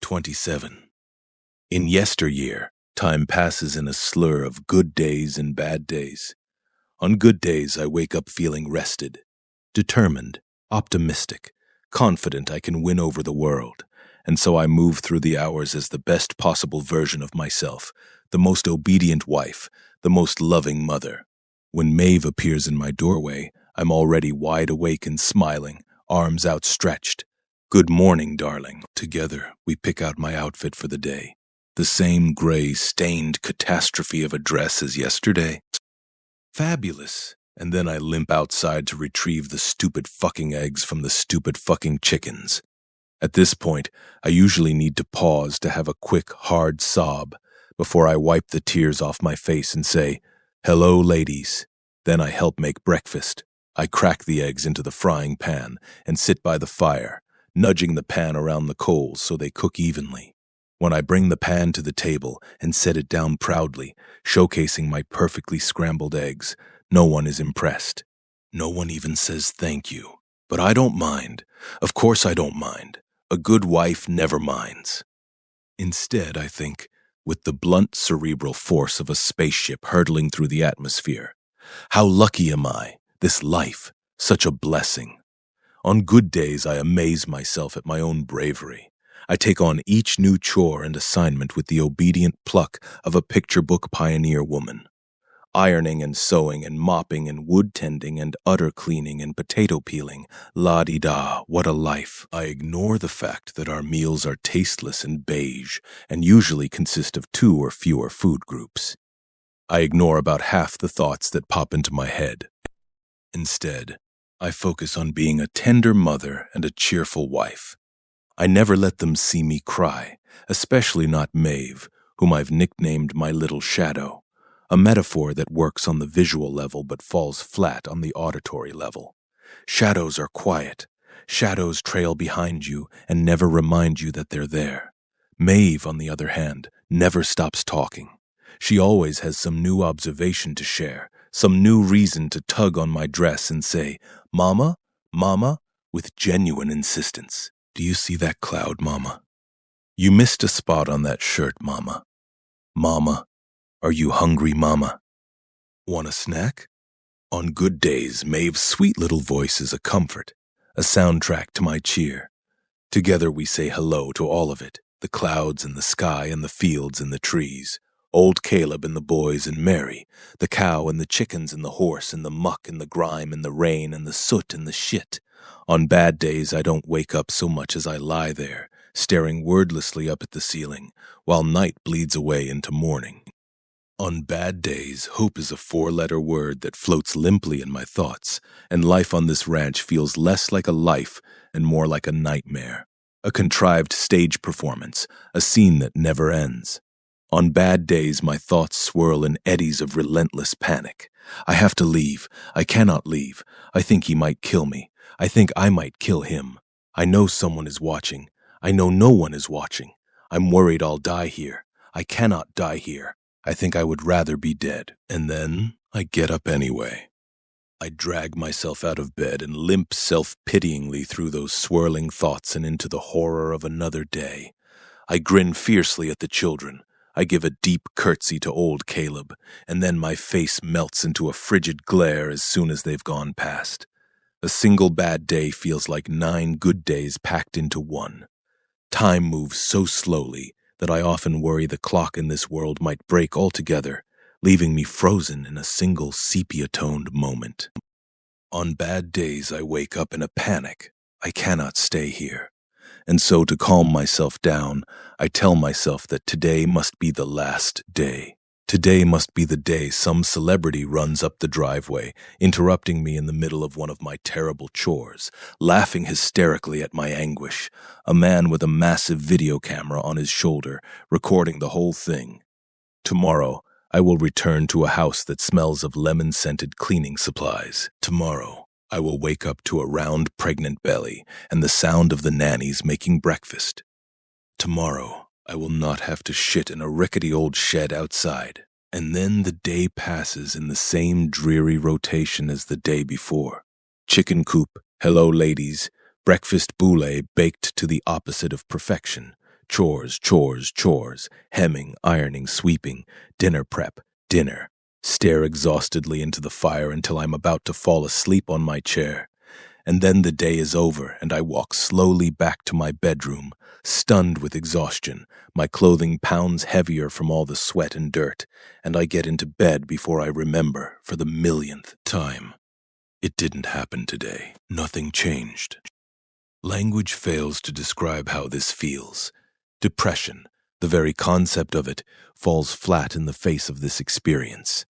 27. In yesteryear, time passes in a slur of good days and bad days. On good days, I wake up feeling rested, determined, optimistic, confident I can win over the world, and so I move through the hours as the best possible version of myself, the most obedient wife, the most loving mother. When Maeve appears in my doorway, I'm already wide awake and smiling, arms outstretched. Good morning, darling. Together, we pick out my outfit for the day. The same gray, stained catastrophe of a dress as yesterday. Fabulous. And then I limp outside to retrieve the stupid fucking eggs from the stupid fucking chickens. At this point, I usually need to pause to have a quick, hard sob before I wipe the tears off my face and say, "Hello, ladies." Then I help make breakfast. I crack the eggs into the frying pan and sit by the fire, nudging the pan around the coals so they cook evenly. When I bring the pan to the table and set it down proudly, showcasing my perfectly scrambled eggs, no one is impressed. No one even says thank you. But I don't mind. Of course I don't mind. A good wife never minds. Instead, I think, with the blunt cerebral force of a spaceship hurtling through the atmosphere, how lucky am I, this life, such a blessing. On good days, I amaze myself at my own bravery. I take on each new chore and assignment with the obedient pluck of a picture book pioneer woman. Ironing and sewing and mopping and wood tending and udder cleaning and potato peeling, la-di-da, what a life. I ignore the fact that our meals are tasteless and beige and usually consist of 2 or fewer food groups. I ignore about half the thoughts that pop into my head. Instead, I focus on being a tender mother and a cheerful wife. I never let them see me cry, especially not Maeve, whom I've nicknamed my little shadow, a metaphor that works on the visual level but falls flat on the auditory level. Shadows are quiet. Shadows trail behind you and never remind you that they're there. Maeve, on the other hand, never stops talking. She always has some new observation to share, some new reason to tug on my dress and say, "Mama, Mama," with genuine insistence. "Do you see that cloud, Mama? You missed a spot on that shirt, Mama. Mama, are you hungry, Mama? Want a snack?" On good days, Maeve's sweet little voice is a comfort, a soundtrack to my cheer. Together we say hello to all of it, the clouds and the sky and the fields and the trees, old Caleb and the boys and Mary, the cow and the chickens and the horse and the muck and the grime and the rain and the soot and the shit. On bad days, I don't wake up so much as I lie there, staring wordlessly up at the ceiling, while night bleeds away into morning. On bad days, hope is a 4-letter word that floats limply in my thoughts, and life on this ranch feels less like a life and more like a nightmare, a contrived stage performance, a scene that never ends. On bad days, my thoughts swirl in eddies of relentless panic. I have to leave. I cannot leave. I think he might kill me. I think I might kill him. I know someone is watching. I know no one is watching. I'm worried I'll die here. I cannot die here. I think I would rather be dead. And then I get up anyway. I drag myself out of bed and limp self-pityingly through those swirling thoughts and into the horror of another day. I grin fiercely at the children. I give a deep curtsy to old Caleb, and then my face melts into a frigid glare as soon as they've gone past. A single bad day feels like 9 good days packed into one. Time moves so slowly that I often worry the clock in this world might break altogether, leaving me frozen in a single sepia-toned moment. On bad days, I wake up in a panic. I cannot stay here. And so to calm myself down, I tell myself that today must be the last day. Today must be the day some celebrity runs up the driveway, interrupting me in the middle of one of my terrible chores, laughing hysterically at my anguish, a man with a massive video camera on his shoulder, recording the whole thing. Tomorrow, I will return to a house that smells of lemon-scented cleaning supplies. Tomorrow, I will wake up to a round, pregnant belly and the sound of the nannies making breakfast. Tomorrow, I will not have to shit in a rickety old shed outside. And then the day passes in the same dreary rotation as the day before. Chicken coop, hello ladies, breakfast boulé baked to the opposite of perfection, Chores, chores, chores, hemming, ironing, sweeping, dinner prep, dinner. Stare exhaustedly into the fire until I'm about to fall asleep on my chair. And then the day is over and I walk slowly back to my bedroom, stunned with exhaustion, my clothing pounds heavier from all the sweat and dirt, and I get into bed before I remember for the millionth time. It didn't happen today. Nothing changed. Language fails to describe how this feels. Depression, the very concept of it, falls flat in the face of this experience.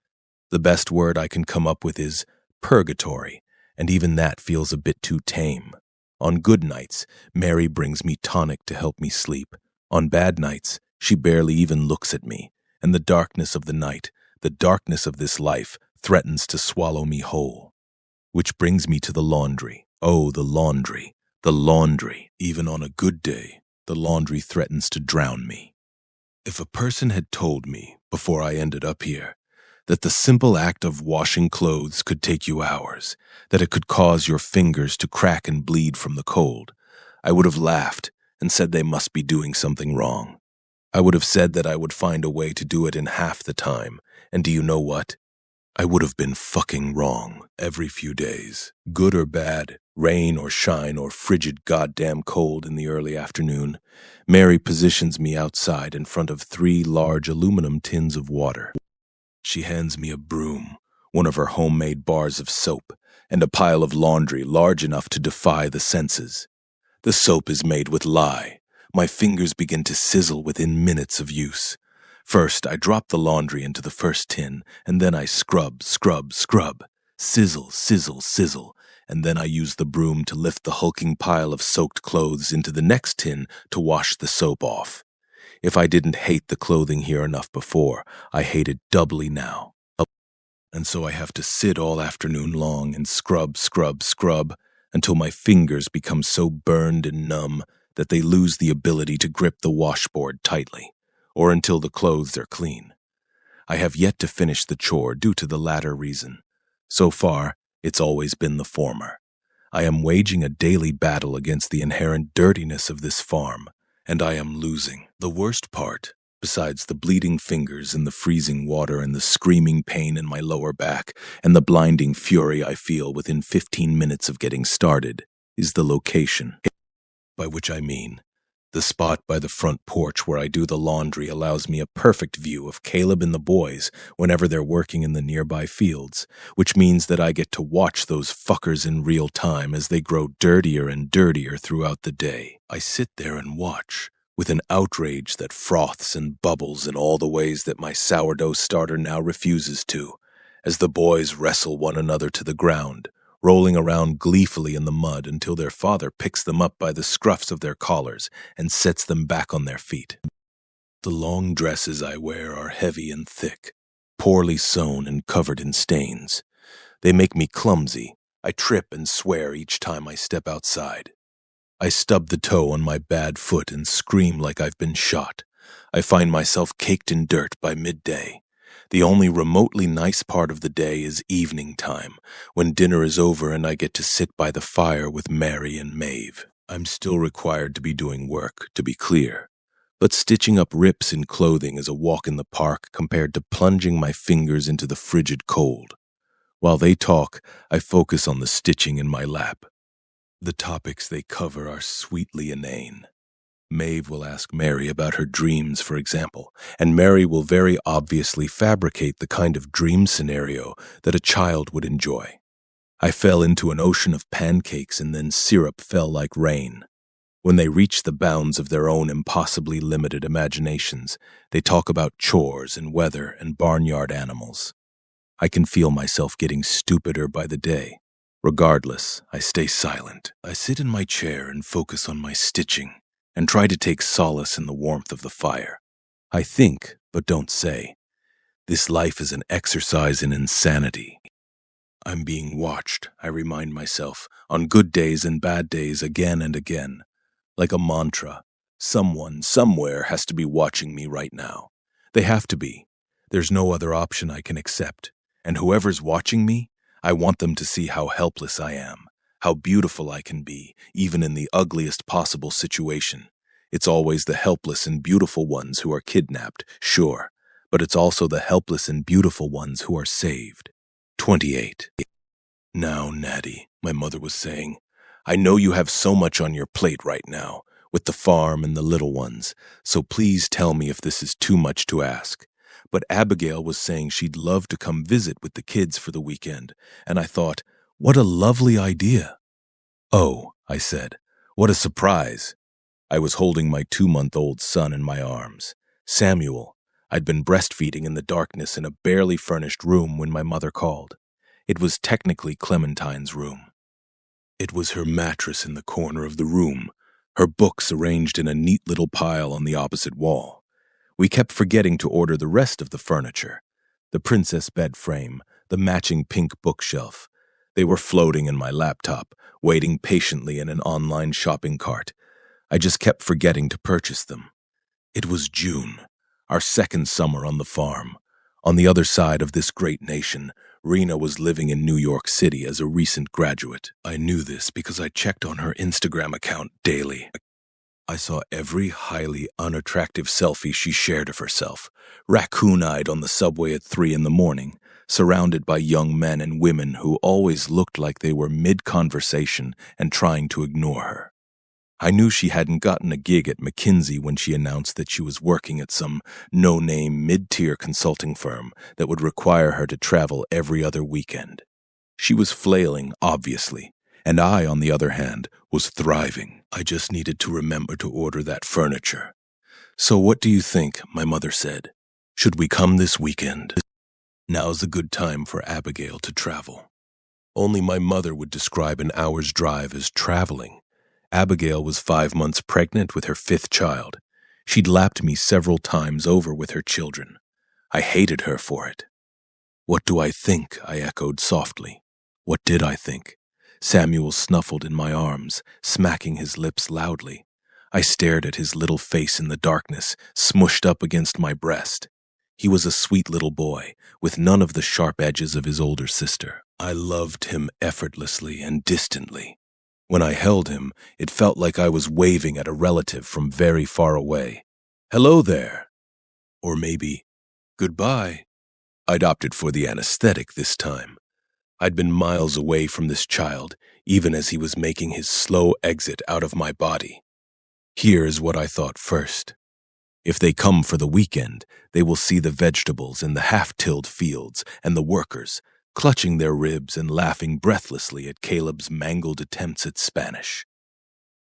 The best word I can come up with is purgatory, and even that feels a bit too tame. On good nights, Mary brings me tonic to help me sleep. On bad nights, she barely even looks at me, and the darkness of the night, the darkness of this life, threatens to swallow me whole. Which brings me to the laundry. Oh, the laundry. The laundry. Even on a good day, the laundry threatens to drown me. If a person had told me, before I ended up here, that the simple act of washing clothes could take you hours, that it could cause your fingers to crack and bleed from the cold, I would have laughed and said they must be doing something wrong. I would have said that I would find a way to do it in half the time, and do you know what? I would have been fucking wrong every few days. Good or bad, rain or shine or frigid goddamn cold in the early afternoon, Mary positions me outside in front of 3 large aluminum tins of water. She hands me a broom, one of her homemade bars of soap, and a pile of laundry large enough to defy the senses. The soap is made with lye. My fingers begin to sizzle within minutes of use. First, I drop the laundry into the first tin, and then I scrub, scrub, scrub, sizzle, sizzle, sizzle, and then I use the broom to lift the hulking pile of soaked clothes into the next tin to wash the soap off. If I didn't hate the clothing here enough before, I hate it doubly now. And so I have to sit all afternoon long and scrub, scrub, scrub, until my fingers become so burned and numb that they lose the ability to grip the washboard tightly, or until the clothes are clean. I have yet to finish the chore due to the latter reason. So far, it's always been the former. I am waging a daily battle against the inherent dirtiness of this farm, and I am losing. The worst part, besides the bleeding fingers and the freezing water and the screaming pain in my lower back and the blinding fury I feel within 15 minutes of getting started, is the location. By which I mean, the spot by the front porch where I do the laundry allows me a perfect view of Caleb and the boys whenever they're working in the nearby fields, which means that I get to watch those fuckers in real time as they grow dirtier and dirtier throughout the day. I sit there and watch, with an outrage that froths and bubbles in all the ways that my sourdough starter now refuses to, as the boys wrestle one another to the ground, rolling around gleefully in the mud until their father picks them up by the scruffs of their collars and sets them back on their feet. The long dresses I wear are heavy and thick, poorly sewn and covered in stains. They make me clumsy. I trip and swear each time I step outside. I stub the toe on my bad foot and scream like I've been shot. I find myself caked in dirt by midday. The only remotely nice part of the day is evening time, when dinner is over and I get to sit by the fire with Mary and Maeve. I'm still required to be doing work, to be clear, but stitching up rips in clothing is a walk in the park compared to plunging my fingers into the frigid cold. While they talk, I focus on the stitching in my lap. The topics they cover are sweetly inane. Maeve will ask Mary about her dreams, for example, and Mary will very obviously fabricate the kind of dream scenario that a child would enjoy. I fell into an ocean of pancakes and then syrup fell like rain. When they reach the bounds of their own impossibly limited imaginations, they talk about chores and weather and barnyard animals. I can feel myself getting stupider by the day. Regardless, I stay silent. I sit in my chair and focus on my stitching, and try to take solace in the warmth of the fire. I think, but don't say. This life is an exercise in insanity. I'm being watched, I remind myself, on good days and bad days again and again. Like a mantra, someone, somewhere has to be watching me right now. They have to be. There's no other option I can accept. And whoever's watching me, I want them to see how helpless I am, how beautiful I can be, even in the ugliest possible situation. It's always the helpless and beautiful ones who are kidnapped, sure, but it's also the helpless and beautiful ones who are saved. 28. Now, Natty, my mother was saying, I know you have so much on your plate right now, with the farm and the little ones, so please tell me if this is too much to ask. But Abigail was saying she'd love to come visit with the kids for the weekend, and I thought, what a lovely idea. Oh, I said, what a surprise. I was holding my 2-month-old son in my arms. Samuel. I'd been breastfeeding in the darkness in a barely furnished room when my mother called. It was technically Clementine's room. It was her mattress in the corner of the room, her books arranged in a neat little pile on the opposite wall. We kept forgetting to order the rest of the furniture. The princess bed frame, the matching pink bookshelf. They were floating in my laptop, waiting patiently in an online shopping cart. I just kept forgetting to purchase them. It was June, our second summer on the farm. On the other side of this great nation, Rena was living in New York City as a recent graduate. I knew this because I checked on her Instagram account daily. I saw every highly unattractive selfie she shared of herself, raccoon-eyed on the subway at 3 in the morning, surrounded by young men and women who always looked like they were mid-conversation and trying to ignore her. I knew she hadn't gotten a gig at McKinsey when she announced that she was working at some no-name mid-tier consulting firm that would require her to travel every other weekend. She was flailing, obviously, and I, on the other hand, was thriving. I just needed to remember to order that furniture. So what do you think? My mother said. Should we come this weekend? Now's a good time for Abigail to travel. Only my mother would describe an hour's drive as traveling. Abigail was 5 months pregnant with her 5th child. She'd lapped me several times over with her children. I hated her for it. What do I think? I echoed softly. What did I think? Samuel snuffled in my arms, smacking his lips loudly. I stared at his little face in the darkness, smushed up against my breast. He was a sweet little boy, with none of the sharp edges of his older sister. I loved him effortlessly and distantly. When I held him, it felt like I was waving at a relative from very far away. Hello there. Or maybe, goodbye. I'd opted for the anesthetic this time. I'd been miles away from this child, even as he was making his slow exit out of my body. Here is what I thought first. If they come for the weekend, they will see the vegetables in the half-tilled fields and the workers, clutching their ribs and laughing breathlessly at Caleb's mangled attempts at Spanish.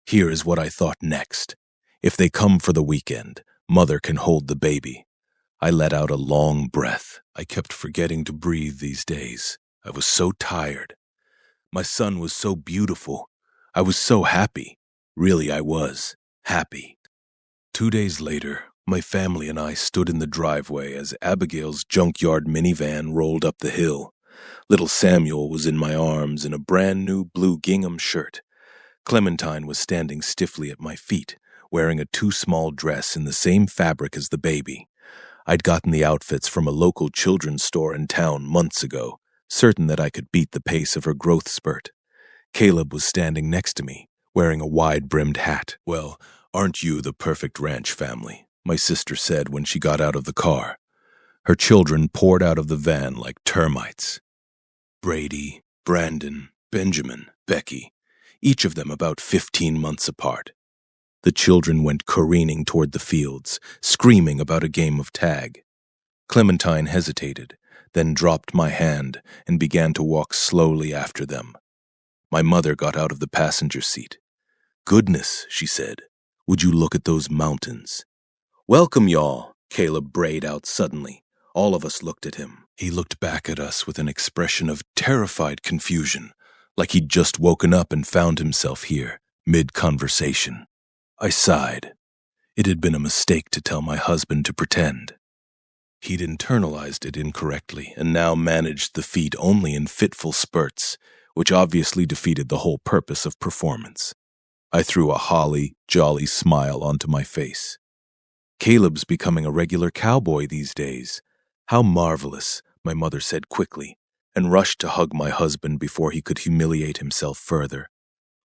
Here is what I thought next. If they come for the weekend, Mother can hold the baby. I let out a long breath. I kept forgetting to breathe these days. I was so tired. My son was so beautiful. I was so happy. Really, I was happy. 2 days later, my family and I stood in the driveway as Abigail's junkyard minivan rolled up the hill. Little Samuel was in my arms in a brand new blue gingham shirt. Clementine was standing stiffly at my feet, wearing a too-small dress in the same fabric as the baby. I'd gotten the outfits from a local children's store in town months ago, certain that I could beat the pace of her growth spurt. Caleb was standing next to me, wearing a wide-brimmed hat. Well, aren't you the perfect ranch family? My sister said when she got out of the car. Her children poured out of the van like termites. Brady, Brandon, Benjamin, Becky, each of them about 15 months apart. The children went careening toward the fields, screaming about a game of tag. Clementine hesitated, then dropped my hand and began to walk slowly after them. My mother got out of the passenger seat. Goodness, she said, would you look at those mountains? Welcome, y'all, Caleb brayed out suddenly. All of us looked at him. He looked back at us with an expression of terrified confusion, like he'd just woken up and found himself here, mid-conversation. I sighed. It had been a mistake to tell my husband to pretend. He'd internalized it incorrectly and now managed the feat only in fitful spurts, which obviously defeated the whole purpose of performance. I threw a holly, jolly smile onto my face. Caleb's becoming a regular cowboy these days. How marvelous, my mother said quickly, and rushed to hug my husband before he could humiliate himself further.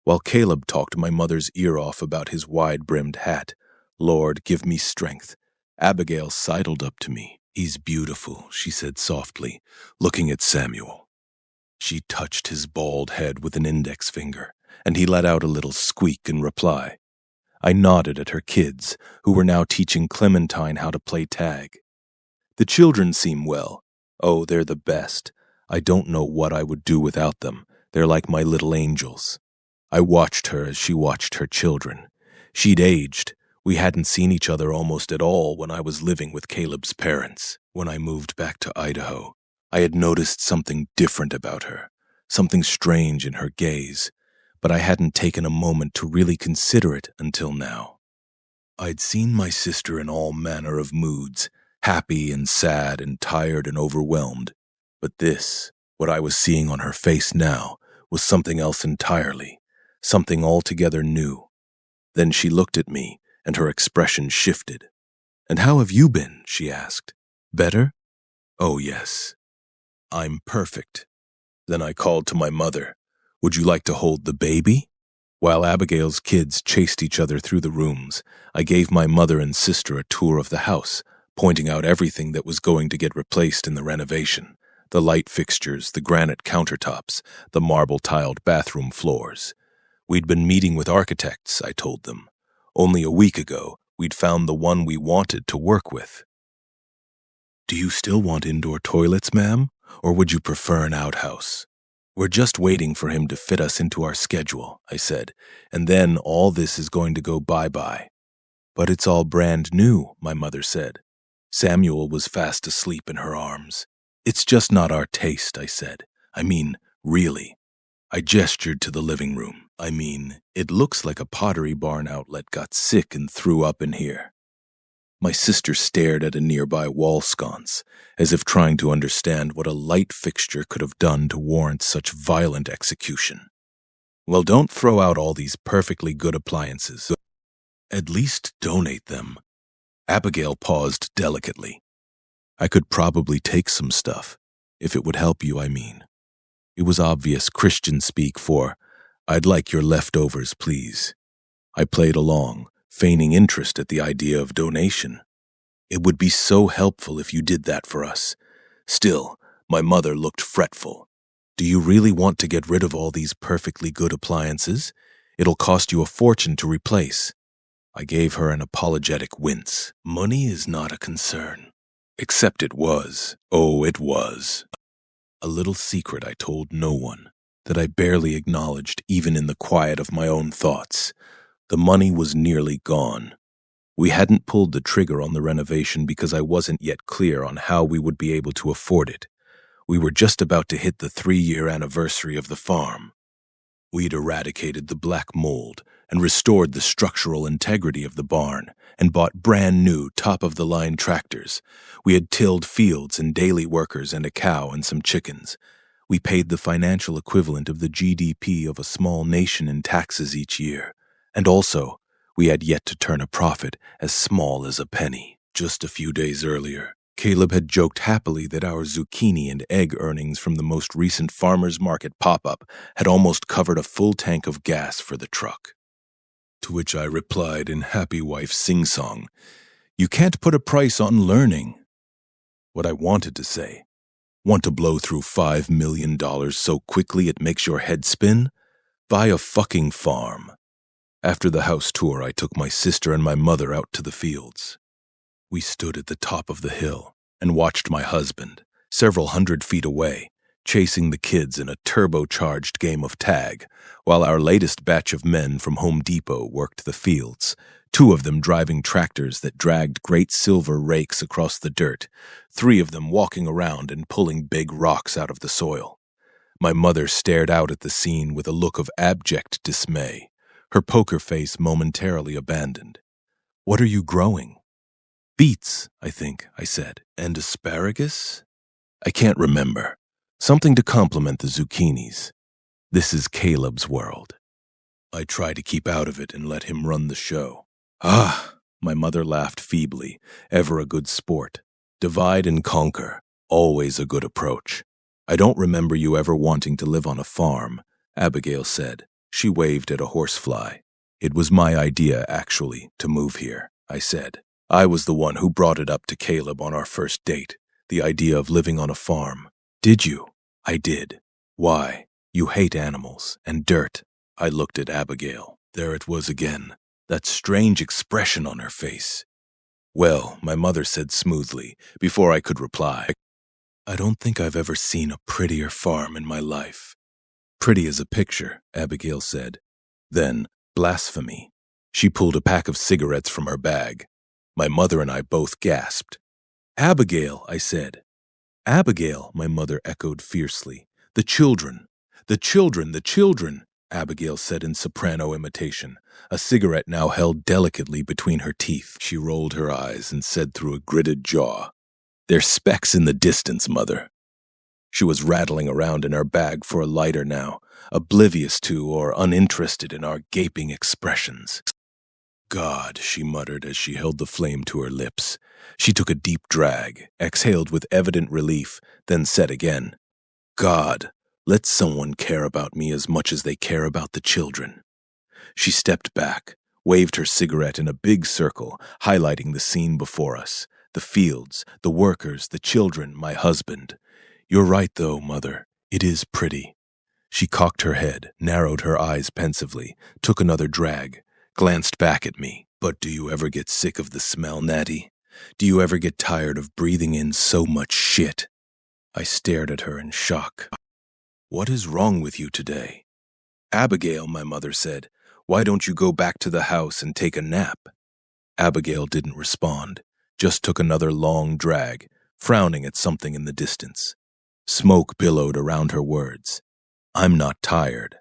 While Caleb talked my mother's ear off about his wide-brimmed hat, Lord, give me strength. Abigail sidled up to me. He's beautiful, she said softly, looking at Samuel. She touched his bald head with an index finger, and he let out a little squeak in reply. I nodded at her kids, who were now teaching Clementine how to play tag. The children seem well. Oh, they're the best. I don't know what I would do without them. They're like my little angels. I watched her as she watched her children. She'd aged. We hadn't seen each other almost at all when I was living with Caleb's parents. When I moved back to Idaho, I had noticed something different about her, something strange in her gaze, but I hadn't taken a moment to really consider it until now. I'd seen my sister in all manner of moods, happy and sad and tired and overwhelmed, but this, what I was seeing on her face now, was something else entirely, something altogether new. Then she looked at me, and her expression shifted. "And how have you been?" she asked. "Better?" "Oh, yes. I'm perfect." Then I called to my mother, "Would you like to hold the baby?" While Abigail's kids chased each other through the rooms, I gave my mother and sister a tour of the house, pointing out everything that was going to get replaced in the renovation: the light fixtures, the granite countertops, the marble-tiled bathroom floors. We'd been meeting with architects, I told them. Only a week ago, we'd found the one we wanted to work with. "Do you still want indoor toilets, ma'am, or would you prefer an outhouse?" "We're just waiting for him to fit us into our schedule," I said, "and then all this is going to go bye-bye." "But it's all brand new," my mother said. Samuel was fast asleep in her arms. "It's just not our taste," I said. "I mean, really." I gestured to the living room. It looks like a Pottery Barn outlet got sick and threw up in here." My sister stared at a nearby wall sconce, as if trying to understand what a light fixture could have done to warrant such violent execution. "Well, don't throw out all these perfectly good appliances. At least donate them." Abigail paused delicately. "I could probably take some stuff, if it would help you, It was obvious Christian speak for, "I'd like your leftovers, please." I played along, feigning interest at the idea of donation. "It would be so helpful if you did that for us." Still, my mother looked fretful. "Do you really want to get rid of all these perfectly good appliances? It'll cost you a fortune to replace." I gave her an apologetic wince. "Money is not a concern." Except it was. Oh, it was. A little secret I told no one, that I barely acknowledged even in the quiet of my own thoughts. The money was nearly gone. We hadn't pulled the trigger on the renovation because I wasn't yet clear on how we would be able to afford it. We were just about to hit the 3-year anniversary of the farm. We'd eradicated the black mold and restored the structural integrity of the barn and bought brand new top-of-the-line tractors. We had tilled fields and daily workers and a cow and some chickens. We paid the financial equivalent of the GDP of a small nation in taxes each year. And also, we had yet to turn a profit as small as a penny. Just a few days earlier, Caleb had joked happily that our zucchini and egg earnings from the most recent farmer's market pop-up had almost covered a full tank of gas for the truck. To which I replied in happy wife sing-song, "You can't put a price on learning." What I wanted to say, want to blow through $5 million so quickly it makes your head spin? Buy a fucking farm. After the house tour, I took my sister and my mother out to the fields. We stood at the top of the hill and watched my husband, several hundred feet away, chasing the kids in a turbocharged game of tag, while our latest batch of men from Home Depot worked the fields, 2 of them driving tractors that dragged great silver rakes across the dirt, 3 of them walking around and pulling big rocks out of the soil. My mother stared out at the scene with a look of abject dismay, her poker face momentarily abandoned. "What are you growing?" "Beets, I think," I said. "And asparagus?" "I can't remember. Something to complement the zucchinis. This is Caleb's world. I try to keep out of it and let him run the show." "Ah," my mother laughed feebly, ever a good sport. "Divide and conquer, always a good approach. I don't remember you ever wanting to live on a farm," Abigail said. She waved at a horsefly. "It was my idea, actually, to move here. I said. I was the one who brought it up to Caleb on our first date, the idea of living on a farm. Did you? I did. Why? You hate animals and dirt. I looked at Abigail. There it was again, that strange expression on her face. Well, my mother said smoothly, before I could reply, I don't think I've ever seen a prettier farm in my life. Pretty as a picture, Abigail said. Then, blasphemy. She pulled a pack of cigarettes from her bag. My mother and I both gasped. Abigail, I said. Abigail, my mother echoed fiercely. The children, the children, the children, Abigail said in soprano imitation, a cigarette now held delicately between her teeth. She rolled her eyes and said through a gritted jaw, They're specks in the distance, Mother. She was rattling around in her bag for a lighter now, oblivious to or uninterested in our gaping expressions. God, she muttered as she held the flame to her lips. She took a deep drag, exhaled with evident relief, then said again, God, let someone care about me as much as they care about the children. She stepped back, waved her cigarette in a big circle, highlighting the scene before us, the fields, the workers, the children, my husband. You're right, though, Mother. It is pretty. She cocked her head, narrowed her eyes pensively, took another drag, glanced back at me. But do you ever get sick of the smell, Natty? Do you ever get tired of breathing in so much shit? I stared at her in shock. What is wrong with you today? Abigail, my mother said, why don't you go back to the house and take a nap? Abigail didn't respond, just took another long drag, frowning at something in the distance. Smoke billowed around her words. I'm not tired.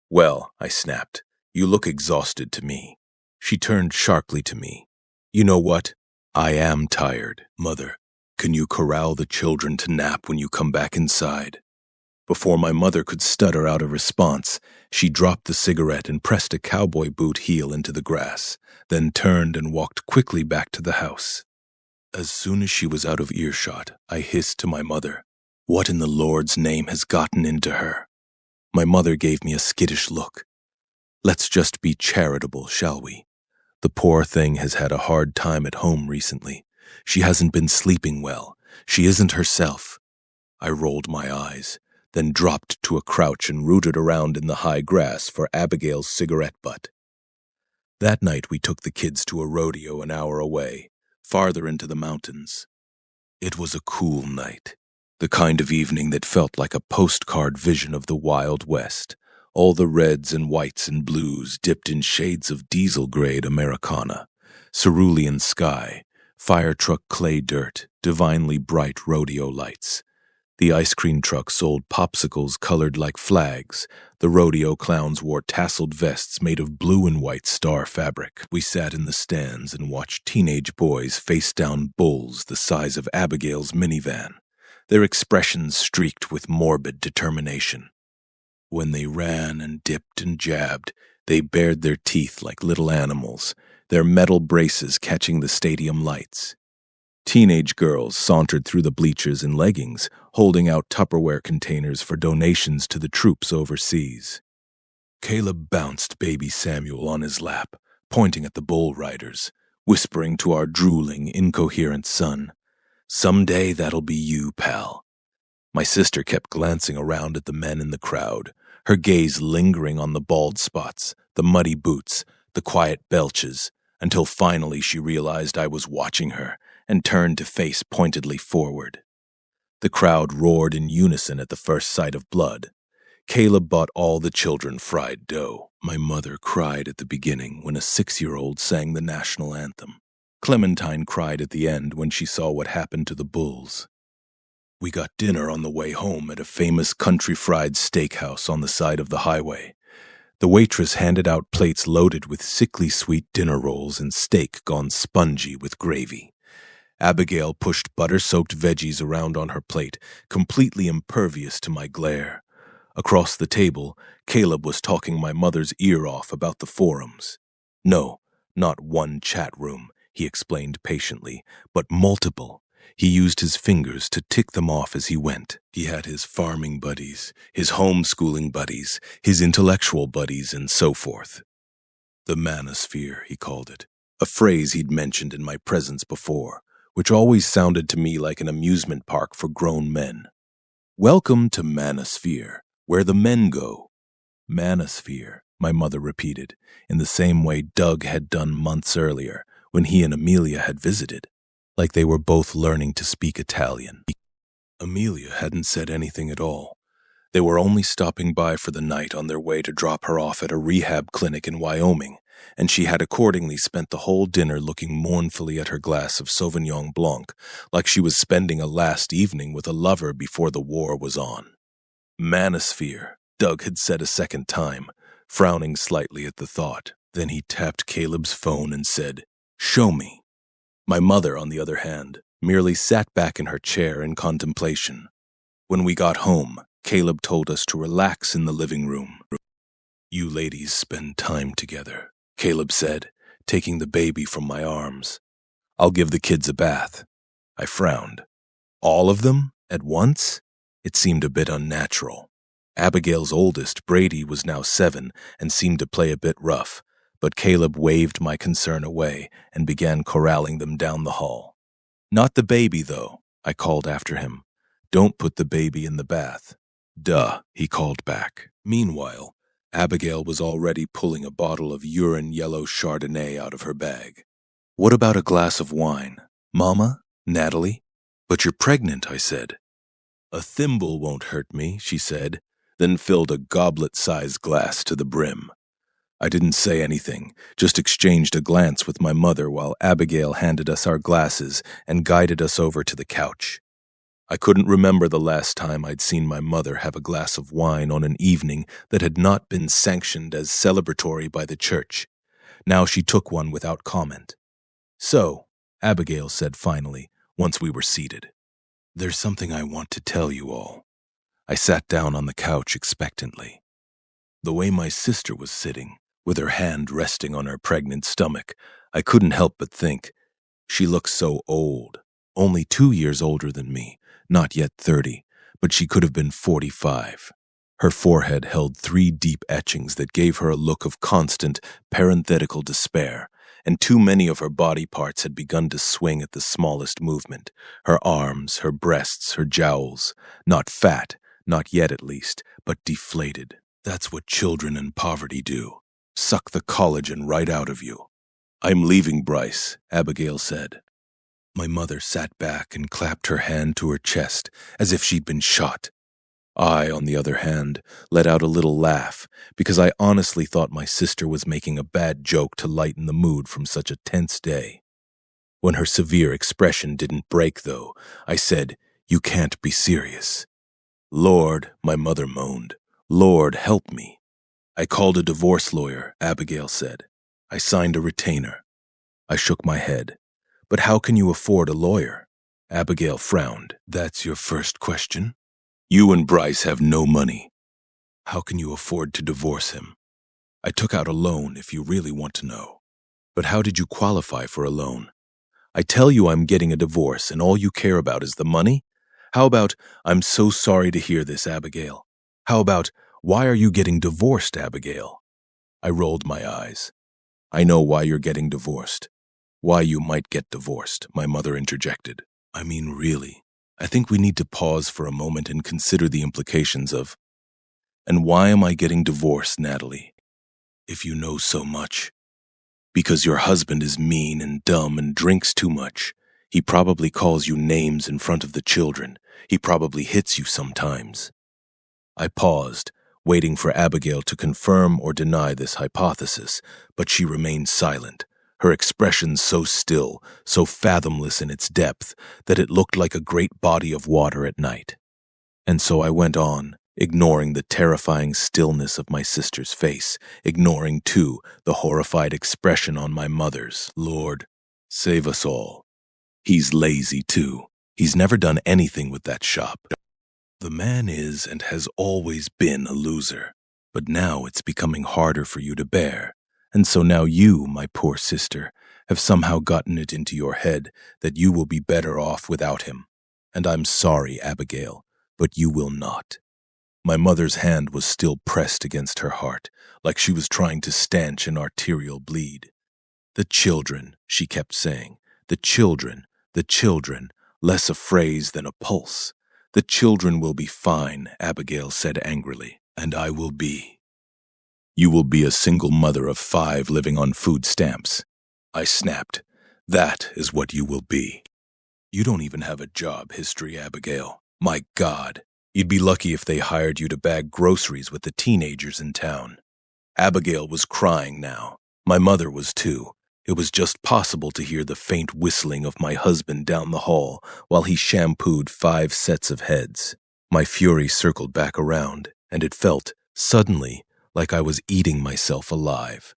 Well, I snapped, you look exhausted to me. She turned sharply to me. You know what? I am tired, Mother. Can you corral the children to nap when you come back inside? Before my mother could stutter out a response, she dropped the cigarette and pressed a cowboy boot heel into the grass, then turned and walked quickly back to the house. As soon as she was out of earshot, I hissed to my mother, What in the Lord's name has gotten into her? My mother gave me a skittish look. Let's just be charitable, shall we? The poor thing has had a hard time at home recently. She hasn't been sleeping well. She isn't herself. I rolled my eyes, then dropped to a crouch and rooted around in the high grass for Abigail's cigarette butt. That night we took the kids to a rodeo an hour away, farther into the mountains. It was a cool night, the kind of evening that felt like a postcard vision of the Wild West, all the reds and whites and blues dipped in shades of diesel-grade Americana, cerulean sky, fire truck clay dirt, divinely bright rodeo lights. The ice cream truck sold popsicles colored like flags. The rodeo clowns wore tasseled vests made of blue and white star fabric. We sat in the stands and watched teenage boys face down bulls the size of Abigail's minivan, their expressions streaked with morbid determination. When they ran and dipped and jabbed, they bared their teeth like little animals, their metal braces catching the stadium lights. Teenage girls sauntered through the bleachers in leggings, holding out Tupperware containers for donations to the troops overseas. Caleb bounced baby Samuel on his lap, pointing at the bull riders, whispering to our drooling, incoherent son, Someday that'll be you, pal. My sister kept glancing around at the men in the crowd, her gaze lingering on the bald spots, the muddy boots, the quiet belches, until finally she realized I was watching her and turned to face pointedly forward. The crowd roared in unison at the first sight of blood. Caleb bought all the children fried dough. My mother cried at the beginning when a 6-year-old sang the national anthem. Clementine cried at the end when she saw what happened to the bulls. We got dinner on the way home at a famous country fried steakhouse on the side of the highway. The waitress handed out plates loaded with sickly sweet dinner rolls and steak gone spongy with gravy. Abigail pushed butter-soaked veggies around on her plate, completely impervious to my glare. Across the table, Caleb was talking my mother's ear off about the forums. No, not one chat room, he explained patiently, but multiple. He used his fingers to tick them off as he went. He had his farming buddies, his homeschooling buddies, his intellectual buddies, and so forth. The manosphere, he called it. a phrase he'd mentioned in my presence before, which always sounded to me like an amusement park for grown men. "Welcome to Manosphere, where the men go." Manosphere, my mother repeated, in the same way Doug had done months earlier when he and Amelia had visited, like they were both learning to speak Italian. Amelia hadn't said anything at all. They were only stopping by for the night on their way to drop her off at a rehab clinic in Wyoming, and she had accordingly spent the whole dinner looking mournfully at her glass of Sauvignon Blanc, like she was spending a last evening with a lover before the war was on. Manosphere, Doug had said a second time, frowning slightly at the thought. Then he tapped Caleb's phone and said, "Show me." My mother, on the other hand, merely sat back in her chair in contemplation. When we got home, Caleb told us to relax in the living room. "You ladies spend time together," Caleb said, taking the baby from my arms. "I'll give the kids a bath." I frowned. All of them? At once? It seemed a bit unnatural. Abigail's oldest, Brady, was now 7 and seemed to play a bit rough, but Caleb waved my concern away and began corralling them down the hall. "Not the baby, though," I called after him. "Don't put the baby in the bath." "Duh," he called back. Meanwhile, Abigail was already pulling a bottle of urine-yellow Chardonnay out of her bag. "What about a glass of wine? Mama? Natalie?" "But you're pregnant," I said. "A thimble won't hurt me," she said, then filled a goblet-sized glass to the brim. I didn't say anything, just exchanged a glance with my mother while Abigail handed us our glasses and guided us over to the couch. I couldn't remember the last time I'd seen my mother have a glass of wine on an evening that had not been sanctioned as celebratory by the church. Now she took one without comment. "So," Abigail said finally, once we were seated, "there's something I want to tell you all." I sat down on the couch expectantly. The way my sister was sitting, with her hand resting on her pregnant stomach, I couldn't help but think, she looks so old, only 2 years older than me, not yet 30, but she could have been 45. Her forehead held 3 deep etchings that gave her a look of constant, parenthetical despair, and too many of her body parts had begun to swing at the smallest movement. Her arms, her breasts, her jowls, not fat, not yet at least, but deflated. That's what children in poverty do. Suck the collagen right out of you. "I'm leaving, Bryce," Abigail said. My mother sat back and clapped her hand to her chest as if she'd been shot. I, on the other hand, let out a little laugh because I honestly thought my sister was making a bad joke to lighten the mood from such a tense day. When her severe expression didn't break, though, I said, "You can't be serious." "Lord," my mother moaned, "Lord, help me." "I called a divorce lawyer," Abigail said. "I signed a retainer." I shook my head. "But how can you afford a lawyer?" Abigail frowned. "That's your first question? You and Bryce have no money. How can you afford to divorce him?" "I took out a loan, if you really want to know." "But how did you qualify for a loan?" "I tell you I'm getting a divorce and all you care about is the money? How about, 'I'm so sorry to hear this, Abigail'? How about, 'Why are you getting divorced, Abigail?'" I rolled my eyes. "I know why you're getting divorced. Why you might get divorced," my mother interjected. "I mean, really, I think we need to pause for a moment and consider the implications of, and why am I getting divorced, Natalie? If you know so much. Because your husband is mean and dumb and drinks too much. He probably calls you names in front of the children. He probably hits you sometimes." I paused, waiting for Abigail to confirm or deny this hypothesis, but she remained silent, her expression so still, so fathomless in its depth, that it looked like a great body of water at night. And so I went on, ignoring the terrifying stillness of my sister's face, ignoring, too, the horrified expression on my mother's. "Lord, save us all. He's lazy, too. He's never done anything with that shop. The man is and has always been a loser, but now it's becoming harder for you to bear. And so now you, my poor sister, have somehow gotten it into your head that you will be better off without him. And I'm sorry, Abigail, but you will not." My mother's hand was still pressed against her heart, like she was trying to stanch an arterial bleed. The children, she kept saying. The children, the children, less a phrase than a pulse. The children will be fine, Abigail said angrily, and I will be. You will be a single mother of 5 living on food stamps. I snapped. That is what you will be. You don't even have a job history, Abigail. My God, you'd be lucky if they hired you to bag groceries with the teenagers in town. Abigail was crying now. My mother was too. It was just possible to hear the faint whistling of my husband down the hall while he shampooed 5 sets of heads. My fury circled back around, and it felt, suddenly, like I was eating myself alive.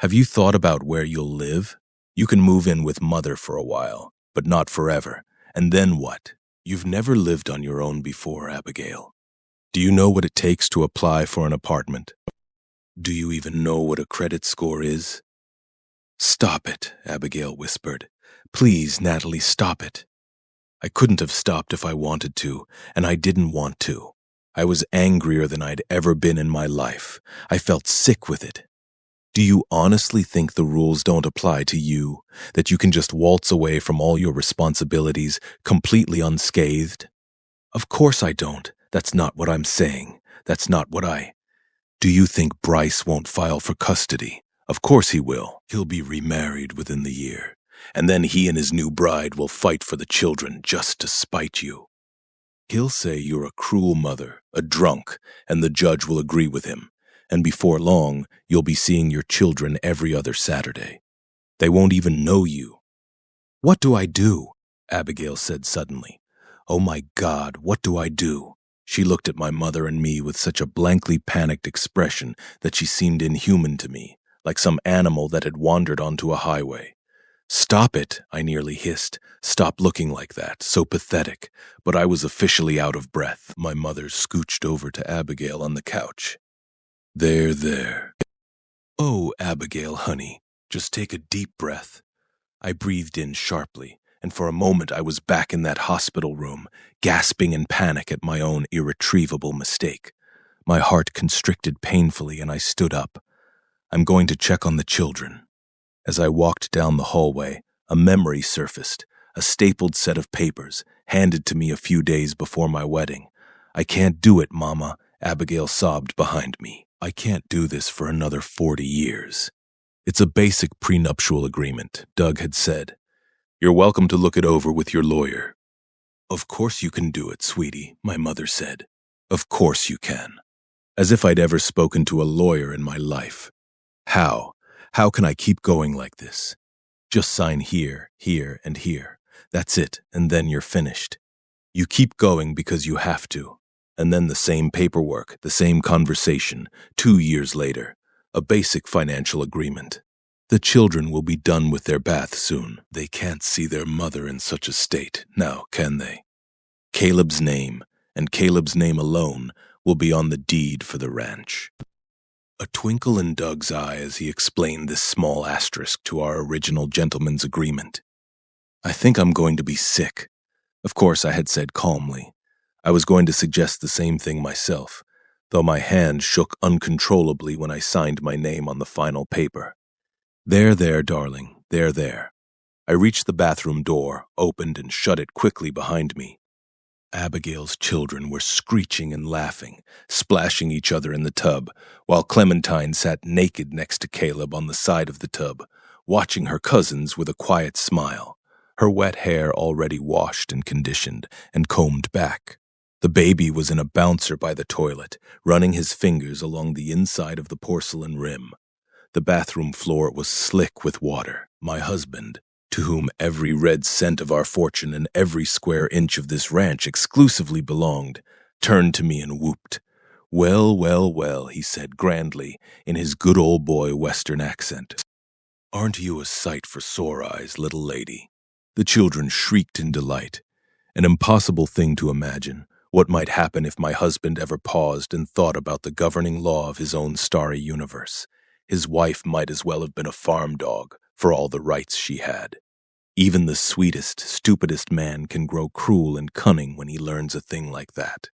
Have you thought about where you'll live? You can move in with Mother for a while, but not forever. And then what? You've never lived on your own before, Abigail. Do you know what it takes to apply for an apartment? Do you even know what a credit score is? Stop it, Abigail whispered. Please, Natalie, stop it. I couldn't have stopped if I wanted to, and I didn't want to. I was angrier than I'd ever been in my life. I felt sick with it. Do you honestly think the rules don't apply to you, that you can just waltz away from all your responsibilities completely unscathed? Of course I don't. That's not what I'm saying. That's not what I... Do you think Bryce won't file for custody? Of course he will. He'll be remarried within the year. And then he and his new bride will fight for the children just to spite you. He'll say you're a cruel mother, a drunk, and the judge will agree with him. And before long, you'll be seeing your children every other Saturday. They won't even know you. What do I do? Abigail said suddenly. Oh my God, what do I do? She looked at my mother and me with such a blankly panicked expression that she seemed inhuman to me, like some animal that had wandered onto a highway. Stop it, I nearly hissed. Stop looking like that, so pathetic. But I was officially out of breath. My mother scooched over to Abigail on the couch. There. Oh, Abigail, honey, just take a deep breath. I breathed in sharply, and for a moment I was back in that hospital room, gasping in panic at my own irretrievable mistake. My heart constricted painfully, and I stood up. I'm going to check on the children. As I walked down the hallway, a memory surfaced, a stapled set of papers, handed to me a few days before my wedding. I can't do it, Mama, Abigail sobbed behind me. I can't do this for another 40 years. It's a basic prenuptial agreement, Doug had said. You're welcome to look it over with your lawyer. Of course you can do it, sweetie, my mother said. Of course you can. As if I'd ever spoken to a lawyer in my life. How? How can I keep going like this? Just sign here, here, and here. That's it, and then you're finished. You keep going because you have to. And then the same paperwork, the same conversation, 2 years later. A basic financial agreement. The children will be done with their bath soon. They can't see their mother in such a state, now can they? Caleb's name, and Caleb's name alone, will be on the deed for the ranch. A twinkle in Doug's eye as he explained this small asterisk to our original gentleman's agreement. I think I'm going to be sick. Of course, I had said calmly. I was going to suggest the same thing myself, though my hand shook uncontrollably when I signed my name on the final paper. There, darling, there. I reached the bathroom door, opened and shut it quickly behind me. Abigail's children were screeching and laughing, splashing each other in the tub, while Clementine sat naked next to Caleb on the side of the tub, watching her cousins with a quiet smile, her wet hair already washed and conditioned and combed back. The baby was in a bouncer by the toilet, running his fingers along the inside of the porcelain rim. The bathroom floor was slick with water. My husband, to whom every red cent of our fortune and every square inch of this ranch exclusively belonged, turned to me and whooped. Well, he said grandly, in his good old boy Western accent. Aren't you a sight for sore eyes, little lady? The children shrieked in delight. An impossible thing to imagine. What might happen if my husband ever paused and thought about the governing law of his own starry universe? His wife might as well have been a farm dog, for all the rights she had. Even the sweetest, stupidest man can grow cruel and cunning when he learns a thing like that.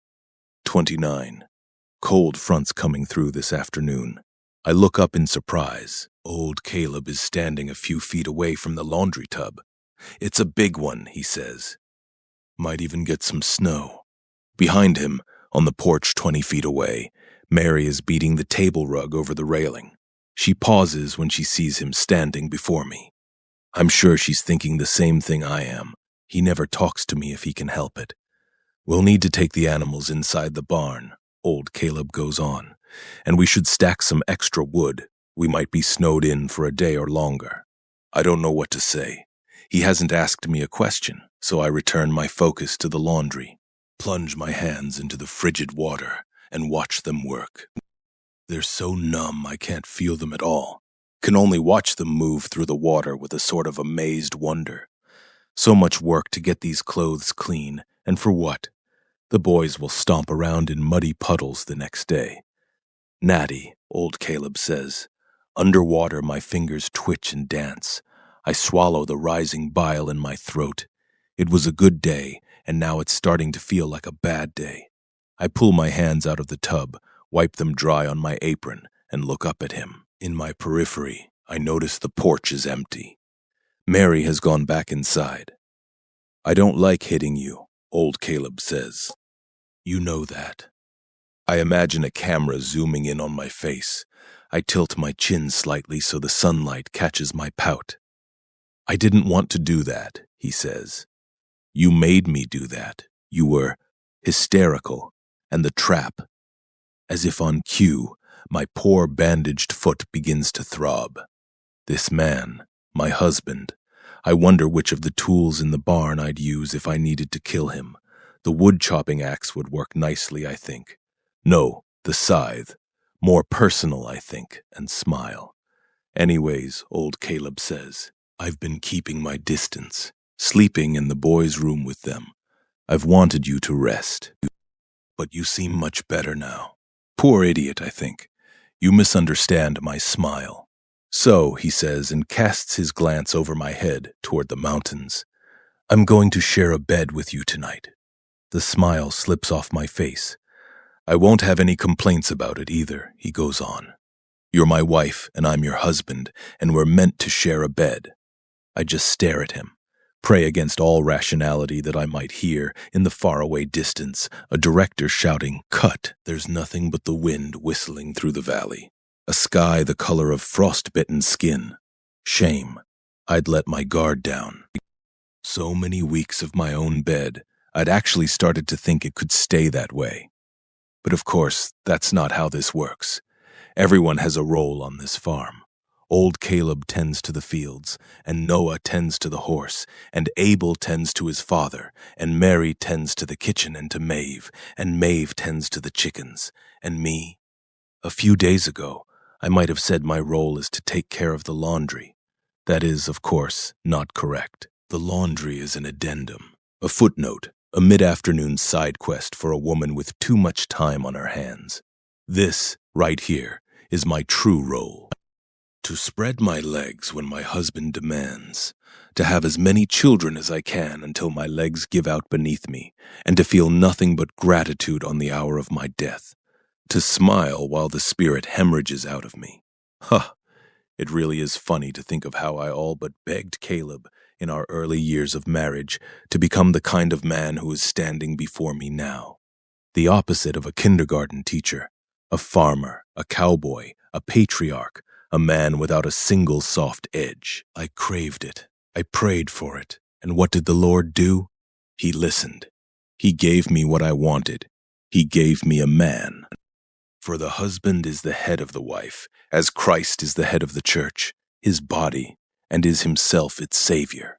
29. Cold fronts coming through this afternoon. I look up in surprise. Old Caleb is standing a few feet away from the laundry tub. It's a big one, he says. Might even get some snow. Behind him, on the porch 20 feet away, Mary is beating the table rug over the railing. She pauses when she sees him standing before me. I'm sure she's thinking the same thing I am. He never talks to me if he can help it. We'll need to take the animals inside the barn, old Caleb goes on, and we should stack some extra wood. We might be snowed in for a day or longer. I don't know what to say. He hasn't asked me a question, so I return my focus to the laundry, plunge my hands into the frigid water, and watch them work. They're so numb I can't feel them at all. Can only watch them move through the water with a sort of amazed wonder. So much work to get these clothes clean, and for what? The boys will stomp around in muddy puddles the next day. Natty, old Caleb says. Underwater my fingers twitch and dance. I swallow the rising bile in my throat. It was a good day, and now it's starting to feel like a bad day. I pull my hands out of the tub, wipe them dry on my apron, and look up at him. In my periphery, I notice the porch is empty. Mary has gone back inside. I don't like hitting you, old Caleb says. You know that. I imagine a camera zooming in on my face. I tilt my chin slightly so the sunlight catches my pout. I didn't want to do that, he says. You made me do that. You were hysterical, and the trap. As if on cue, my poor bandaged foot begins to throb. This man, my husband, I wonder which of the tools in the barn I'd use if I needed to kill him. The wood-chopping axe would work nicely, I think. No, the scythe. More personal, I think, and smile. Anyways, old Caleb says, I've been keeping my distance, sleeping in the boys' room with them. I've wanted you to rest. But you seem much better now. Poor idiot, I think. You misunderstand my smile. So, he says, and casts his glance over my head toward the mountains. I'm going to share a bed with you tonight. The smile slips off my face. I won't have any complaints about it either, he goes on. You're my wife, and I'm your husband, and we're meant to share a bed. I just stare at him, pray against all rationality that I might hear, in the faraway distance, a director shouting, "Cut!" There's nothing but the wind whistling through the valley. A sky the color of frostbitten skin. Shame. I'd let my guard down. So many weeks of my own bed, I'd actually started to think it could stay that way. But of course, that's not how this works. Everyone has a role on this farm. Old Caleb tends to the fields, and Noah tends to the horse, and Abel tends to his father, and Mary tends to the kitchen and to Maeve, and Maeve tends to the chickens, and me. A few days ago, I might have said my role is to take care of the laundry. That is, of course, not correct. The laundry is an addendum, a footnote, a mid-afternoon side quest for a woman with too much time on her hands. This, right here, is my true role. To spread my legs when my husband demands, to have as many children as I can until my legs give out beneath me, and to feel nothing but gratitude on the hour of my death, to smile while the spirit hemorrhages out of me. Huh, it really is funny to think of how I all but begged Caleb, in our early years of marriage, to become the kind of man who is standing before me now. The opposite of a kindergarten teacher, a farmer, a cowboy, a patriarch, a man without a single soft edge. I craved it. I prayed for it. And what did the Lord do? He listened. He gave me what I wanted. He gave me a man. For the husband is the head of the wife, as Christ is the head of the church, his body, and is himself its savior.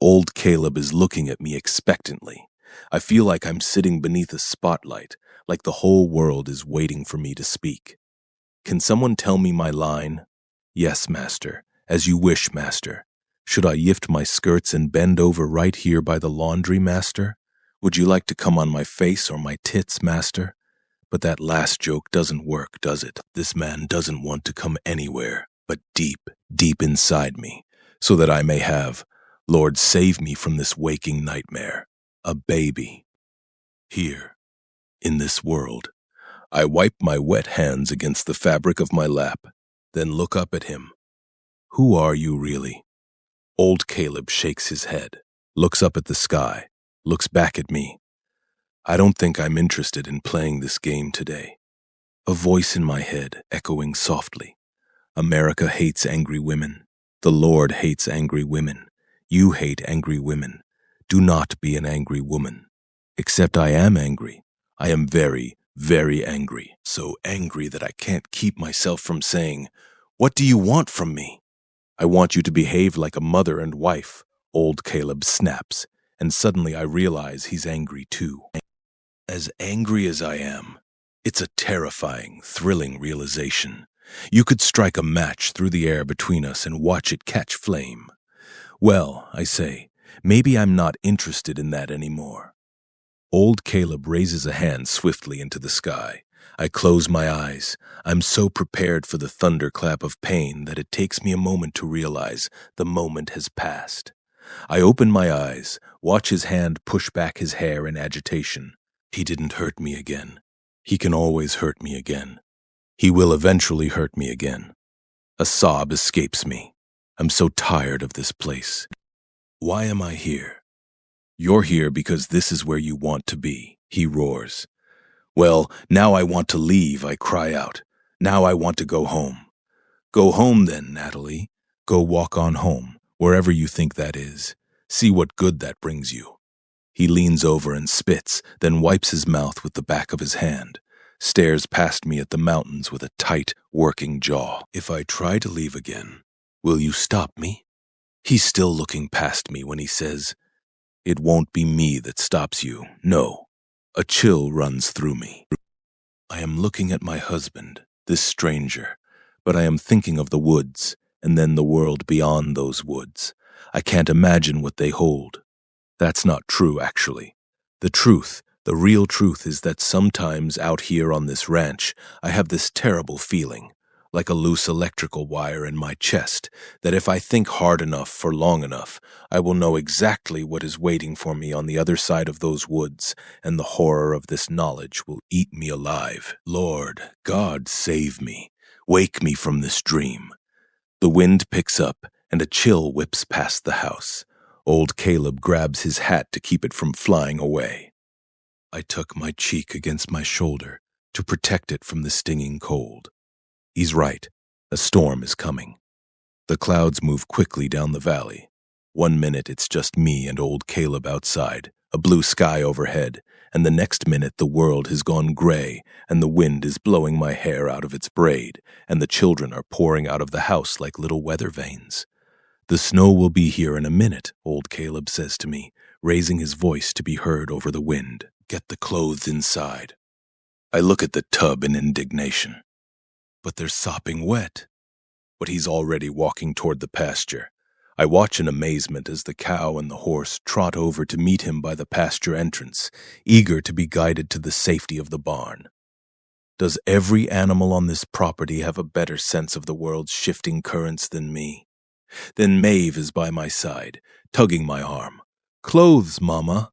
Old Caleb is looking at me expectantly. I feel like I'm sitting beneath a spotlight, like the whole world is waiting for me to speak. Can someone tell me my line? Yes, master. As you wish, master. Should I lift my skirts and bend over right here by the laundry, master? Would you like to come on my face or my tits, master? But that last joke doesn't work, does it? This man doesn't want to come anywhere, but deep, deep inside me, so that I may have, Lord, save me from this waking nightmare, a baby. Here, in this world. I wipe my wet hands against the fabric of my lap, then look up at him. Who are you really? Old Caleb shakes his head, looks up at the sky, looks back at me. I don't think I'm interested in playing this game today. A voice in my head echoing softly. America hates angry women. The Lord hates angry women. You hate angry women. Do not be an angry woman. Except I am angry. I am very, very angry. So angry that I can't keep myself from saying, "What do you want from me?" "I want you to behave like a mother and wife," old Caleb snaps, and suddenly I realize he's angry too. As angry as I am, it's a terrifying, thrilling realization. You could strike a match through the air between us and watch it catch flame. Well, I say, maybe I'm not interested in that anymore. Old Caleb raises a hand swiftly into the sky. I close my eyes. I'm so prepared for the thunderclap of pain that it takes me a moment to realize the moment has passed. I open my eyes, watch his hand push back his hair in agitation. He didn't hurt me again. He can always hurt me again. He will eventually hurt me again. A sob escapes me. I'm so tired of this place. Why am I here? You're here because this is where you want to be, he roars. Well, now I want to leave, I cry out. Now I want to go home. Go home then, Natalie. Go walk on home, wherever you think that is. See what good that brings you. He leans over and spits, then wipes his mouth with the back of his hand, stares past me at the mountains with a tight, working jaw. If I try to leave again, will you stop me? He's still looking past me when he says, "It won't be me that stops you, no." A chill runs through me. I am looking at my husband, this stranger, but I am thinking of the woods, and then the world beyond those woods. I can't imagine what they hold. That's not true, actually. The truth, the real truth is that sometimes out here on this ranch, I have this terrible feeling, like a loose electrical wire in my chest, that if I think hard enough for long enough, I will know exactly what is waiting for me on the other side of those woods, and the horror of this knowledge will eat me alive. Lord, God, save me. Wake me from this dream. The wind picks up, and a chill whips past the house. Old Caleb grabs his hat to keep it from flying away. I tuck my cheek against my shoulder to protect it from the stinging cold. He's right. A storm is coming. The clouds move quickly down the valley. 1 minute it's just me and old Caleb outside, a blue sky overhead, and the next minute the world has gone gray, and the wind is blowing my hair out of its braid, and the children are pouring out of the house like little weather vanes. The snow will be here in a minute, old Caleb says to me, raising his voice to be heard over the wind. Get the clothes inside. I look at the tub in indignation. But they're sopping wet. But he's already walking toward the pasture. I watch in amazement as the cow and the horse trot over to meet him by the pasture entrance, eager to be guided to the safety of the barn. Does every animal on this property have a better sense of the world's shifting currents than me? Then Maeve is by my side, tugging my arm. Clothes, Mama.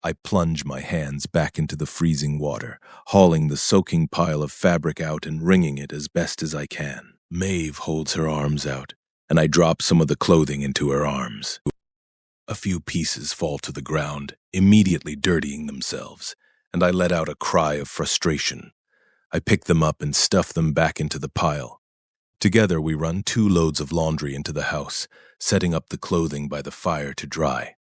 I plunge my hands back into the freezing water, hauling the soaking pile of fabric out and wringing it as best as I can. Maeve holds her arms out, and I drop some of the clothing into her arms. A few pieces fall to the ground, immediately dirtying themselves, and I let out a cry of frustration. I pick them up and stuff them back into the pile. Together we run 2 loads of laundry into the house, setting up the clothing by the fire to dry.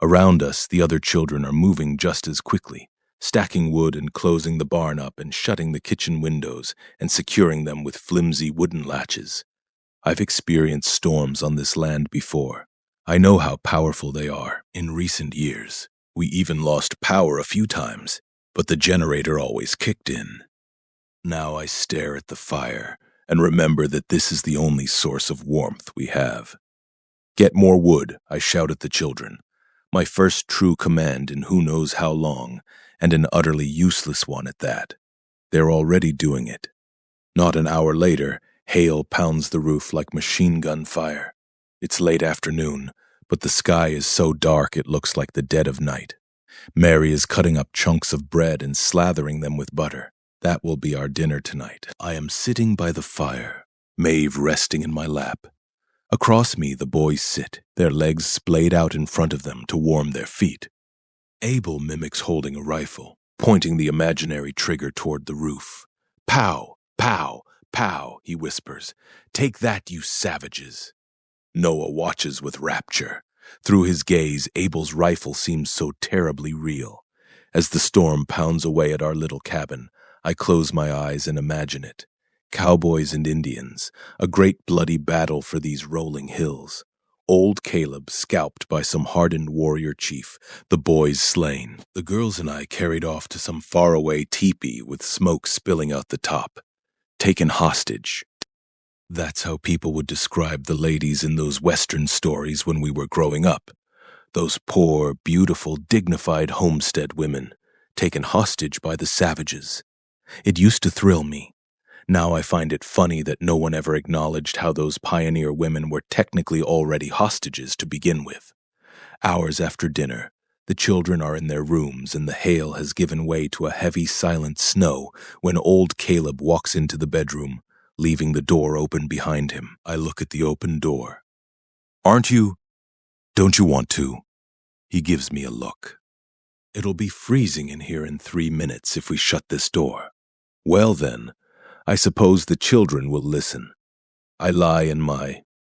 Around us, the other children are moving just as quickly, stacking wood and closing the barn up and shutting the kitchen windows and securing them with flimsy wooden latches. I've experienced storms on this land before. I know how powerful they are. In recent years, we even lost power a few times, but the generator always kicked in. Now I stare at the fire and remember that this is the only source of warmth we have. Get more wood, I shout at the children. My first true command in who knows how long, and an utterly useless one at that. They're already doing it. Not an hour later, hail pounds the roof like machine gun fire. It's late afternoon, but the sky is so dark it looks like the dead of night. Mary is cutting up chunks of bread and slathering them with butter. That will be our dinner tonight. I am sitting by the fire, Maeve resting in my lap. Across me, the boys sit, their legs splayed out in front of them to warm their feet. Abel mimics holding a rifle, pointing the imaginary trigger toward the roof. "Pow, pow, pow," he whispers. "Take that, you savages." Noah watches with rapture. Through his gaze, Abel's rifle seems so terribly real. As the storm pounds away at our little cabin, I close my eyes and imagine it. Cowboys and Indians, a great bloody battle for these rolling hills. Old Caleb scalped by some hardened warrior chief, the boys slain. The girls and I carried off to some faraway teepee with smoke spilling out the top. Taken hostage. That's how people would describe the ladies in those Western stories when we were growing up. Those poor, beautiful, dignified homestead women, taken hostage by the savages. It used to thrill me. Now I find it funny that no one ever acknowledged how those pioneer women were technically already hostages to begin with. Hours after dinner, the children are in their rooms and the hail has given way to a heavy, silent snow when old Caleb walks into the bedroom, leaving the door open behind him. I look at the open door. Don't you want to? He gives me a look. It'll be freezing in here in 3 minutes if we shut this door. Well then, I suppose the children will listen. I lie in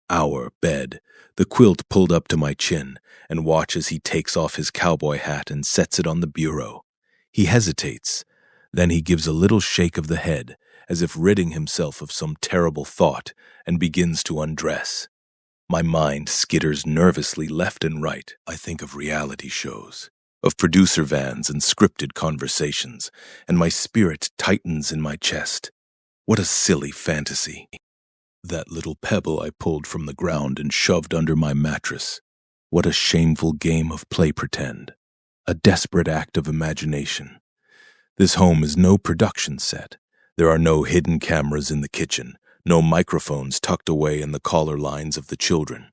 our bed, the quilt pulled up to my chin, and watch as he takes off his cowboy hat and sets it on the bureau. He hesitates. Then he gives a little shake of the head, as if ridding himself of some terrible thought, and begins to undress. My mind skitters nervously left and right. I think of reality shows, of producer vans and scripted conversations, and my spirit tightens in my chest. What a silly fantasy. That little pebble I pulled from the ground and shoved under my mattress. What a shameful game of play pretend. A desperate act of imagination. This home is no production set. There are no hidden cameras in the kitchen, no microphones tucked away in the collar lines of the children.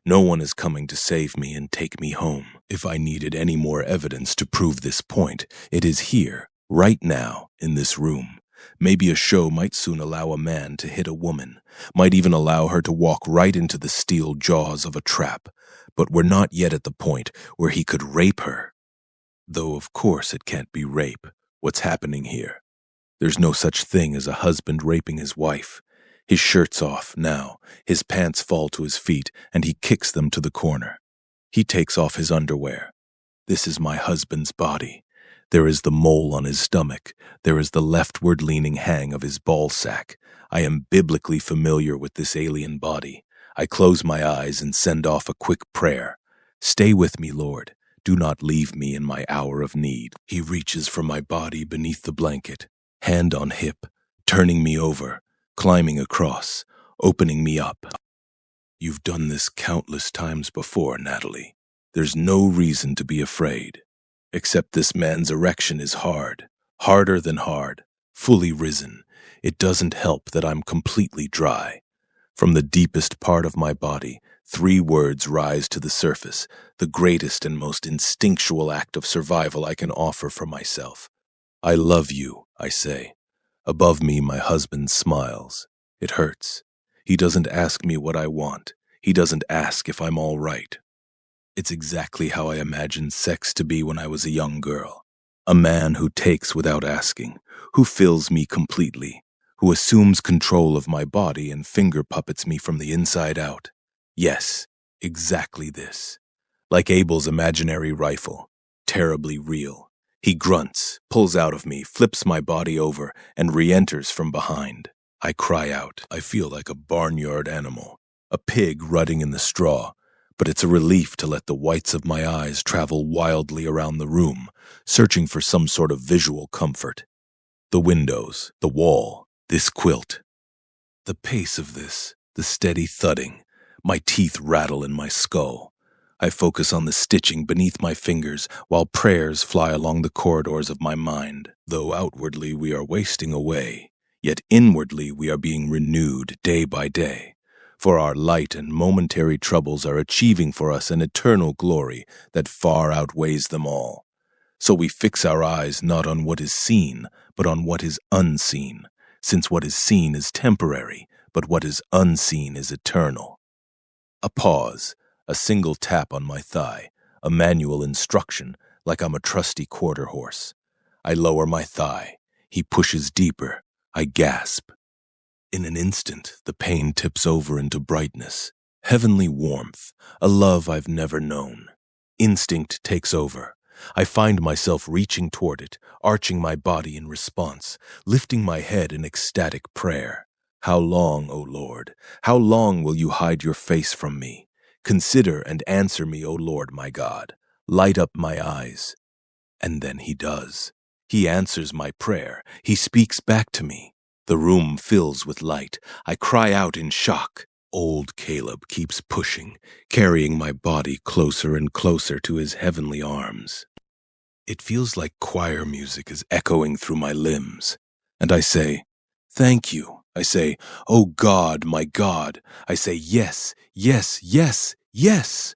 No one is coming to save me and take me home. If I needed any more evidence to prove this point, it is here, right now, in this room. Maybe a show might soon allow a man to hit a woman, might even allow her to walk right into the steel jaws of a trap, but we're not yet at the point where he could rape her. Though of course it can't be rape, what's happening here. There's no such thing as a husband raping his wife. His shirt's off now, his pants fall to his feet, and he kicks them to the corner. He takes off his underwear. This is my husband's body. There is the mole on his stomach. There is the leftward-leaning hang of his ball sack. I am biblically familiar with this alien body. I close my eyes and send off a quick prayer. Stay with me, Lord. Do not leave me in my hour of need. He reaches for my body beneath the blanket, hand on hip, turning me over, climbing across, opening me up. You've done this countless times before, Natalie. There's no reason to be afraid. Except this man's erection is hard, harder than hard, fully risen. It doesn't help that I'm completely dry. From the deepest part of my body, 3 words rise to the surface, the greatest and most instinctual act of survival I can offer for myself. I love you, I say. Above me, my husband smiles. It hurts. He doesn't ask me what I want. He doesn't ask if I'm all right. It's exactly how I imagined sex to be when I was a young girl. A man who takes without asking, who fills me completely, who assumes control of my body and finger puppets me from the inside out. Yes, exactly this. Like Abel's imaginary rifle, terribly real. He grunts, pulls out of me, flips my body over, and re-enters from behind. I cry out. I feel like a barnyard animal, a pig rutting in the straw. But it's a relief to let the whites of my eyes travel wildly around the room, searching for some sort of visual comfort. The windows, the wall, this quilt. The pace of this, the steady thudding, my teeth rattle in my skull. I focus on the stitching beneath my fingers while prayers fly along the corridors of my mind. Though outwardly we are wasting away, yet inwardly we are being renewed day by day. For our light and momentary troubles are achieving for us an eternal glory that far outweighs them all. So we fix our eyes not on what is seen, but on what is unseen, since what is seen is temporary, but what is unseen is eternal. A pause, a single tap on my thigh, a manual instruction like I'm a trusty quarter horse. I lower my thigh. He pushes deeper. I gasp. In an instant, the pain tips over into brightness, heavenly warmth, a love I've never known. Instinct takes over. I find myself reaching toward it, arching my body in response, lifting my head in ecstatic prayer. How long, O Lord? How long will you hide your face from me? Consider and answer me, O Lord my God. Light up my eyes. And then he does. He answers my prayer. He speaks back to me. The room fills with light. I cry out in shock. Old Caleb keeps pushing, carrying my body closer and closer to his heavenly arms. It feels like choir music is echoing through my limbs. And I say, thank you. I say, oh God, my God. I say, yes, yes, yes, yes.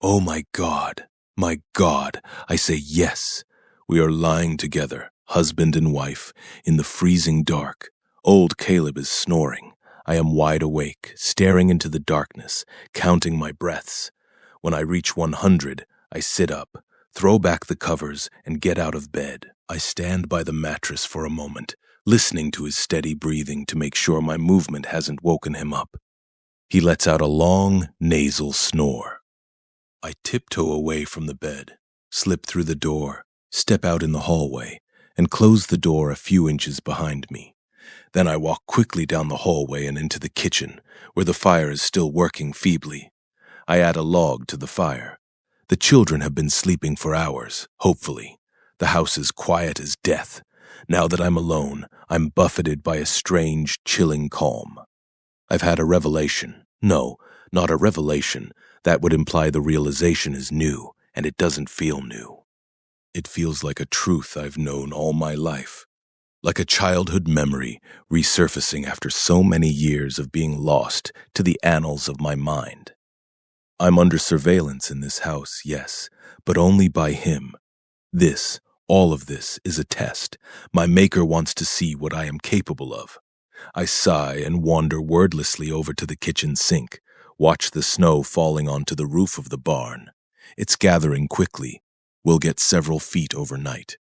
Oh my God, my God. I say, yes. We are lying together, husband and wife, in the freezing dark. Old Caleb is snoring. I am wide awake, staring into the darkness, counting my breaths. When I reach 100, I sit up, throw back the covers, and get out of bed. I stand by the mattress for a moment, listening to his steady breathing to make sure my movement hasn't woken him up. He lets out a long, nasal snore. I tiptoe away from the bed, slip through the door, step out in the hallway, and close the door a few inches behind me. Then I walk quickly down the hallway and into the kitchen, where the fire is still working feebly. I add a log to the fire. The children have been sleeping for hours, hopefully. The house is quiet as death. Now that I'm alone, I'm buffeted by a strange, chilling calm. I've had a revelation. No, not a revelation. That would imply the realization is new, and it doesn't feel new. It feels like a truth I've known all my life. Like a childhood memory resurfacing after so many years of being lost to the annals of my mind. I'm under surveillance in this house, yes, but only by him. This, all of this, is a test. My maker wants to see what I am capable of. I sigh and wander wordlessly over to the kitchen sink, watch the snow falling onto the roof of the barn. It's gathering quickly. We'll get several feet overnight.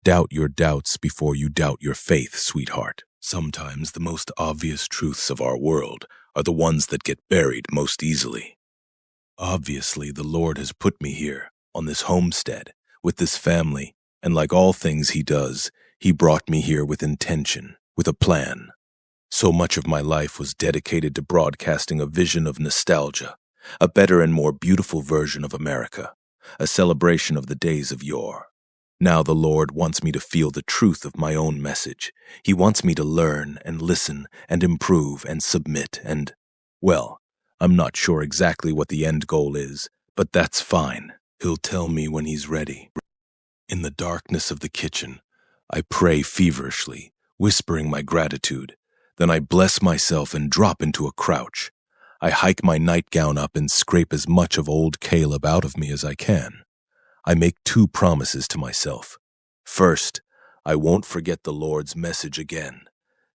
Doubt your doubts before you doubt your faith, sweetheart. Sometimes the most obvious truths of our world are the ones that get buried most easily. Obviously, the Lord has put me here, on this homestead, with this family, and like all things he does, he brought me here with intention, with a plan. So much of my life was dedicated to broadcasting a vision of nostalgia, a better and more beautiful version of America, a celebration of the days of yore. Now the Lord wants me to feel the truth of my own message. He wants me to learn and listen and improve and submit and, well, I'm not sure exactly what the end goal is, but that's fine. He'll tell me when he's ready. In the darkness of the kitchen, I pray feverishly, whispering my gratitude. Then I bless myself and drop into a crouch. I hike my nightgown up and scrape as much of old Caleb out of me as I can. I make 2 promises to myself. First, I won't forget the Lord's message again.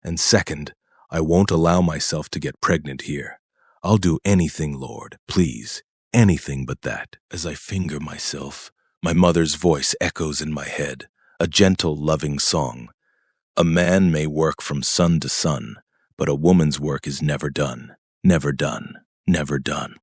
And second, I won't allow myself to get pregnant here. I'll do anything, Lord, please, anything but that. As I finger myself, my mother's voice echoes in my head, a gentle, loving song. A man may work from sun to sun, but a woman's work is never done, never done, never done.